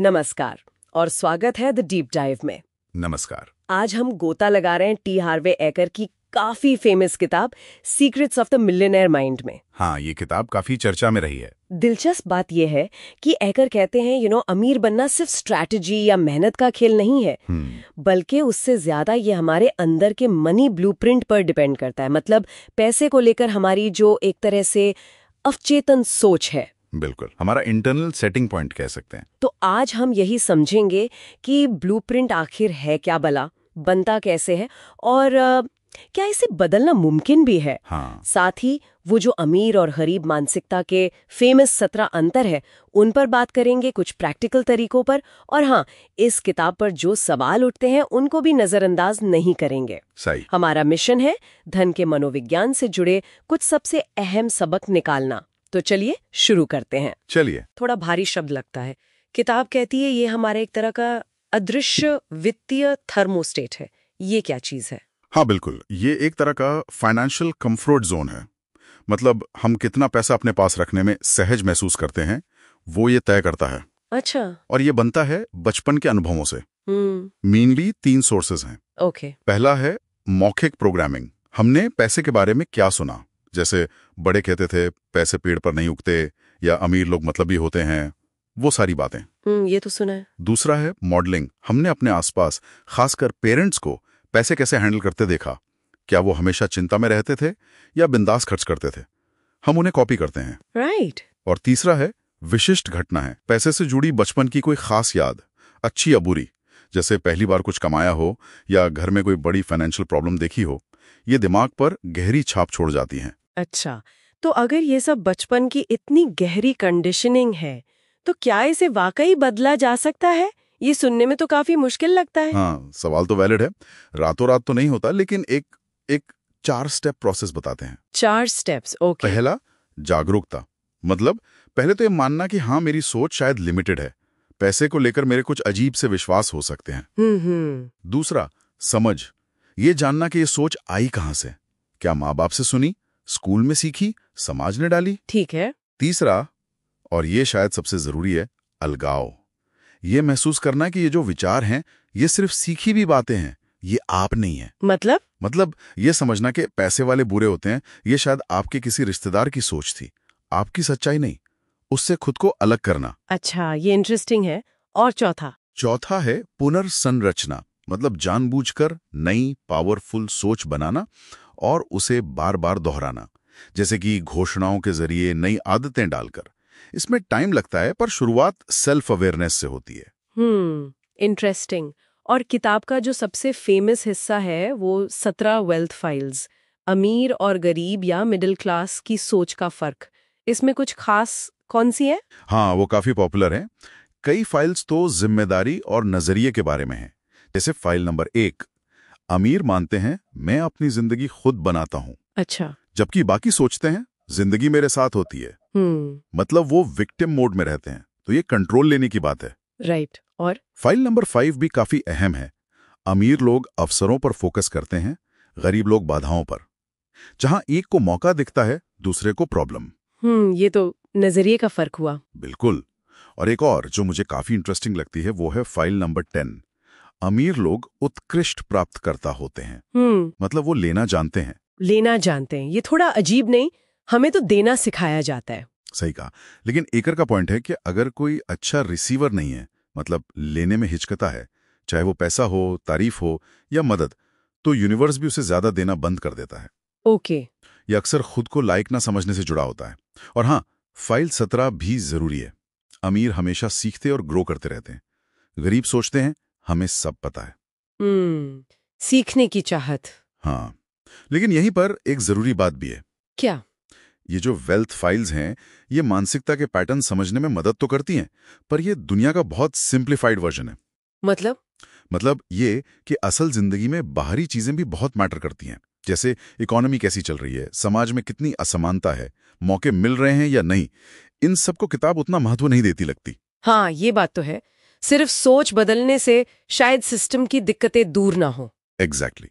नमस्कार और स्वागत है द डीप डाइव में। नमस्कार। आज हम गोता लगा रहे हैं टी हार्वे एकर की काफी फेमस किताब secrets of the millionaire mind में। हाँ, ये किताब काफी चर्चा में रही है। दिलचस्प बात यह है कि एकर कहते हैं अमीर बनना सिर्फ स्ट्रैटेजी या मेहनत का खेल नहीं है, बल्कि उससे ज्यादा ये हमारे अंदर के मनी ब्लूप्रिंट पर डिपेंड करता है। मतलब पैसे को लेकर हमारी जो एक तरह से अवचेतन सोच है, बिल्कुल हमारा इंटरनल सेटिंग पॉइंट कह सकते हैं। तो आज हम यही समझेंगे कि ब्लूप्रिंट आखिर है क्या, भला बनता कैसे है और क्या इसे बदलना मुमकिन भी है। हाँ। साथ ही वो जो अमीर और गरीब मानसिकता के फेमस 17 अंतर है उन पर बात करेंगे, कुछ प्रैक्टिकल तरीकों पर, और हाँ, इस किताब पर जो सवाल उठते हैं उनको भी नजरअंदाज नहीं करेंगे। सही। हमारा मिशन है धन के मनोविज्ञान से जुड़े कुछ सबसे अहम सबक निकालना। तो चलिए शुरू करते हैं। चलिए। थोड़ा भारी शब्द लगता है। किताब कहती है ये हमारे एक तरह का अदृश्य वित्तीय थर्मोस्टेट है। ये क्या चीज है? हाँ बिल्कुल, ये एक तरह का फाइनेंशियल कंफर्ट जोन है। मतलब हम कितना पैसा अपने पास रखने में सहज महसूस करते हैं वो ये तय करता है। अच्छा। और ये बनता है बचपन के अनुभवों से। मेनली 3 सोर्सेज हैं। ओके। पहला है मौखिक प्रोग्रामिंग। हमने पैसे के बारे में क्या सुना, जैसे बड़े कहते थे पैसे पेड़ पर नहीं उगते या अमीर लोग मतलबी होते हैं, वो सारी बातें। ये तो सुना है। दूसरा है मॉडलिंग। हमने अपने आसपास खासकर पेरेंट्स को पैसे कैसे हैंडल करते देखा। क्या वो हमेशा चिंता में रहते थे या बिंदास खर्च करते थे? हम उन्हें कॉपी करते हैं। राइट। और तीसरा है विशिष्ट घटना है, पैसे से जुड़ी बचपन की कोई खास याद, अच्छी या बुरी, जैसे पहली बार कुछ कमाया हो या घर में कोई बड़ी फाइनेंशियल प्रॉब्लम देखी हो। ये दिमाग पर गहरी छाप छोड़ जाती हैं। अच्छा, तो अगर ये सब बचपन की इतनी गहरी कंडीशनिंग है तो क्या इसे वाकई बदला जा सकता है? ये सुनने में तो काफी मुश्किल लगता है। हाँ, सवाल तो वैलिड है। रातों रात तो नहीं होता, लेकिन एक 4 स्टेप प्रोसेस बताते हैं। 4 स्टेप्स, ओके। पहला, जागरूकता। मतलब पहले तो ये मानना कि हाँ, मेरी सोच शायद लिमिटेड है, पैसे को लेकर मेरे कुछ अजीब से विश्वास हो सकते हैं। दूसरा, समझ। ये जानना कि ये सोच आई कहाँ से, क्या माँ बाप से सुनी, स्कूल में सीखी, समाज ने डाली। ठीक है। तीसरा, और ये शायद सबसे जरूरी है, अलगाव। ये महसूस करना कि ये जो विचार हैं ये सिर्फ सीखी भी बातें हैं, ये आप नहीं है। मतलब ये समझना कि पैसे वाले बुरे होते हैं, ये शायद आपके किसी रिश्तेदार की सोच थी, आपकी सच्चाई नहीं। उससे खुद को अलग करना। अच्छा, ये इंटरेस्टिंग है। और चौथा है पुनर्संरचना। मतलब जानबूझकर नई पावरफुल सोच बनाना और उसे बार बार दोहराना, जैसे कि घोषणाओं के जरिए नई आदतें डालकर। इसमें टाइम लगता है, पर शुरुआत सेल्फ अवेयरनेस से होती है। इंटरेस्टिंग। और किताब का जो सबसे फेमस हिस्सा है वो 17 वेल्थ फाइल्स, अमीर और गरीब या मिडिल क्लास की सोच का फर्क, इसमें कुछ खास कौन सी है? हाँ, वो काफी पॉपुलर है। कई फाइल्स तो जिम्मेदारी और नजरिए के बारे में हैं। जैसे फाइल नंबर 1, अमीर मानते हैं मैं अपनी जिंदगी खुद बनाता हूँ। अच्छा। जबकि बाकी सोचते हैं जिंदगी मेरे साथ होती है। मतलब वो विक्टिम मोड में रहते हैं। तो ये कंट्रोल लेने की बात है। राइट। और फाइल नंबर 5 भी काफी अहम है। अमीर लोग अवसरों पर फोकस करते हैं, गरीब लोग बाधाओं पर। जहां एक को मौका दिखता है, दूसरे को प्रॉब्लम। ये तो नजरिए का फर्क हुआ। बिल्कुल। और एक और जो मुझे काफी इंटरेस्टिंग लगती है वो है फाइल नंबर 10। अमीर लोग उत्कृष्ट प्राप्तकर्ता होते हैं। मतलब वो लेना जानते हैं। ये थोड़ा अजीब नहीं? हमें तो देना सिखाया जाता है। सही कहा। लेकिन एकर का पॉइंट है कि अगर कोई अच्छा रिसीवर नहीं है, मतलब लेने में हिचकता है, चाहे वो पैसा हो, तारीफ हो या मदद, तो यूनिवर्स भी उसे ज्यादा देना बंद कर देता है। ओके। ये अक्सर खुद को लायक ना समझने से जुड़ा होता है। और हाँ, फाइल 17 भी जरूरी है। अमीर हमेशा सीखते और ग्रो करते रहते हैं, गरीब सोचते हैं हमें सब पता है। सीखने की चाहत। हाँ, लेकिन यहीं पर एक जरूरी बात भी है। क्या? ये जो वेल्थ फाइल्स हैं, ये मानसिकता के पैटर्न समझने में मदद तो करती हैं, पर ये दुनिया का बहुत सिंप्लीफाइड वर्जन है। मतलब ये कि असल जिंदगी में बाहरी चीजें भी बहुत मैटर करती हैं। जैसे इकोनॉमी कैसी चल रही है, समाज में कितनी असमानता है, मौके मिल रहे हैं या नहीं, इन सबको किताब उतना महत्व नहीं देती लगती। हाँ, ये बात तो है। सिर्फ सोच बदलने से शायद सिस्टम की दिक्कतें दूर ना हो। एग्जैक्टली।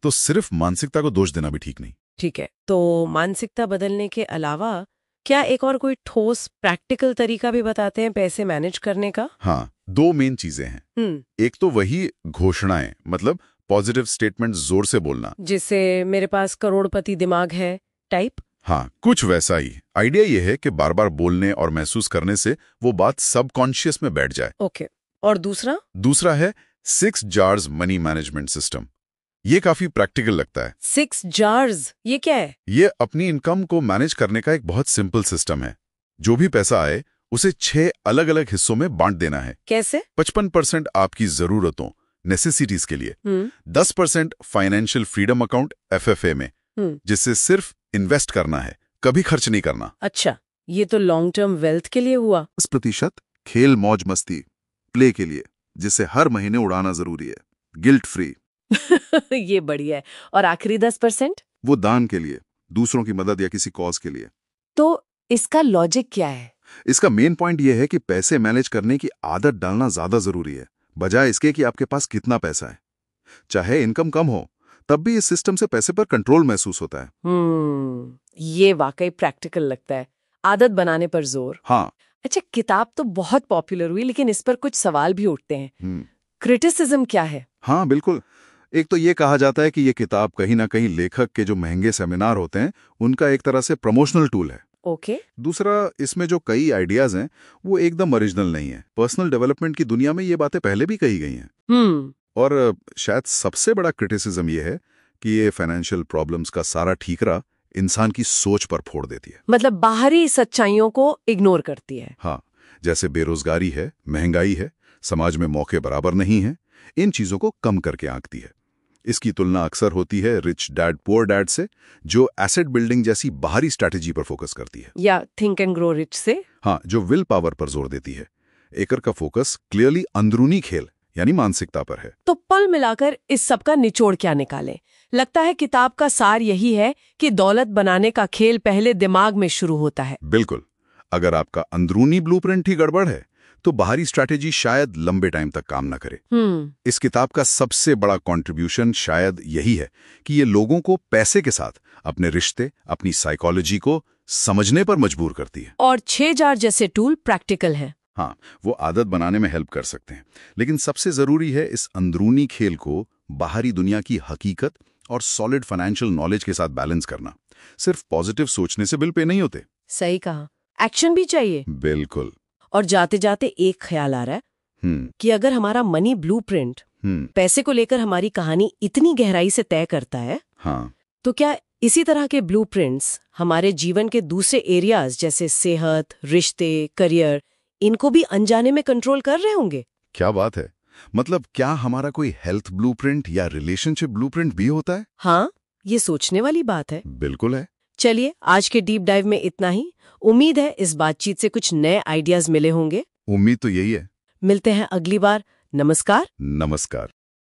तो सिर्फ मानसिकता को दोष देना भी ठीक नहीं। ठीक है, तो मानसिकता बदलने के अलावा क्या एक और कोई ठोस प्रैक्टिकल तरीका भी बताते हैं पैसे मैनेज करने का? हाँ, 2 मेन चीजें हैं। एक तो वही घोषणाएं, मतलब पॉजिटिव स्टेटमेंट जोर से बोलना, जिससे मेरे पास करोड़पति दिमाग है टाइप। हाँ, कुछ वैसा ही। आइडिया ये है कि बार बार बोलने और महसूस करने से वो बात सबकॉन्शियस में बैठ जाए। ओके। और दूसरा है 6 जार्स मनी मैनेजमेंट सिस्टम। ये काफी प्रैक्टिकल लगता है। 6 जार्स, ये क्या है? ये अपनी इनकम को मैनेज करने का एक बहुत सिंपल सिस्टम है। जो भी पैसा आए उसे 6 अलग अलग हिस्सों में बांट देना है। कैसे? 55% आपकी जरूरतों, नेसेसिटीज के लिए, 10% फाइनेंशियल फ्रीडम अकाउंट FFA में, जिससे सिर्फ इन्वेस्ट करना है, कभी खर्च नहीं करना। अच्छा, ये तो लॉन्ग टर्म वेल्थ के लिए हुआ। 10% खेल मौज मस्ती प्ले के लिए, जिसे हर महीने उड़ाना जरूरी है, गिल्ट फ्री। ये बढ़िया है। और आखिरी 10%? वो दान के लिए, दूसरों की मदद या किसी कॉज के लिए। तो इसका लॉजिक क्या है? इसका मेन पॉइंट ये है कि पैसे मैनेज करने की आदत डालना ज्यादा जरूरी है, बजाय इसके कि आपके पास कितना पैसा है। चाहे इनकम कम हो, तब भी इस सिस्टम से पैसे पर कंट्रोल महसूस होता है। ये वाकई प्रैक्टिकल लगता है। आदत बनाने पर जोर। हाँ। अच्छा, किताब तो बहुत पॉपुलर हुई, लेकिन इस पर कुछ सवाल भी उठते हैं। क्रिटिसिज्म क्या है? हाँ बिल्कुल। एक तो ये कहा जाता है कि ये किताब कहीं ना कहीं लेखक के जो महंगे सेमिनार होते हैं उनका एक तरह से प्रमोशनल टूल है। ओके। दूसरा, इसमें जो कई आइडियाज हैं वो एकदम ओरिजिनल नहीं है। पर्सनल डेवलपमेंट की दुनिया में ये बातें पहले भी कही गई हैं। और शायद सबसे बड़ा क्रिटिसिज्म ये है कि ये फाइनेंशियल प्रॉब्लम्स का सारा ठीकरा इंसान की सोच पर फोड़ देती है। मतलब बाहरी सच्चाइयों को इग्नोर करती है। हाँ, जैसे बेरोजगारी है, महंगाई है, समाज में मौके बराबर नहीं है, इन चीजों को कम करके आंकती है। इसकी तुलना अक्सर होती है रिच डैड पुअर डैड से, जो एसेट बिल्डिंग जैसी बाहरी स्ट्रैटेजी पर फोकस करती है, या थिंक एंड ग्रो रिच से। हाँ, जो विल पावर पर जोर देती है। एकर का फोकस क्लियरली अंदरूनी खेल यानी मानसिकता पर है। तो पल मिलाकर इस सब का निचोड़ क्या निकालें? लगता है किताब का सार यही है कि दौलत बनाने का खेल पहले दिमाग में शुरू होता है। बिल्कुल। अगर आपका अंदरूनी ब्लूप्रिंट ही गड़बड़ है तो बाहरी स्ट्रैटेजी शायद लंबे टाइम तक काम न करे। इस किताब का सबसे बड़ा कंट्रीब्यूशन शायद यही है कि ये लोगों को पैसे के साथ अपने रिश्ते, अपनी साइकोलॉजी को समझने पर मजबूर करती है। और 6 जार जैसे टूल प्रैक्टिकल हैं। हाँ, वो आदत बनाने में हेल्प कर सकते हैं, लेकिन सबसे जरूरी है इस अंदरूनी खेल को बाहरी दुनिया की हकीकत और सॉलिड फाइनेंशियल नॉलेज के साथ बैलेंस करना। सिर्फ पॉजिटिव सोचने से बिल पे नहीं होते। सही कहा, एक्शन भी चाहिए। बिल्कुल। और जाते जाते एक ख्याल आ रहा है कि अगर हमारा मनी ब्लूप्रिंट पैसे को लेकर हमारी कहानी इतनी गहराई से तय करता है, हाँ, तो क्या इसी तरह के ब्लूप्रिंट्स हमारे जीवन के दूसरे एरियाज जैसे सेहत, रिश्ते, करियर, इनको भी अनजाने में कंट्रोल कर रहे होंगे? क्या बात है। मतलब क्या हमारा कोई हेल्थ ब्लूप्रिंट या रिलेशनशिप ब्लूप्रिंट भी होता है? हाँ, ये सोचने वाली बात है। बिल्कुल है। चलिए, आज के डीप डाइव में इतना ही। उम्मीद है इस बातचीत से कुछ नए आइडियाज मिले होंगे। उम्मीद तो यही है। मिलते हैं अगली बार। नमस्कार। नमस्कार।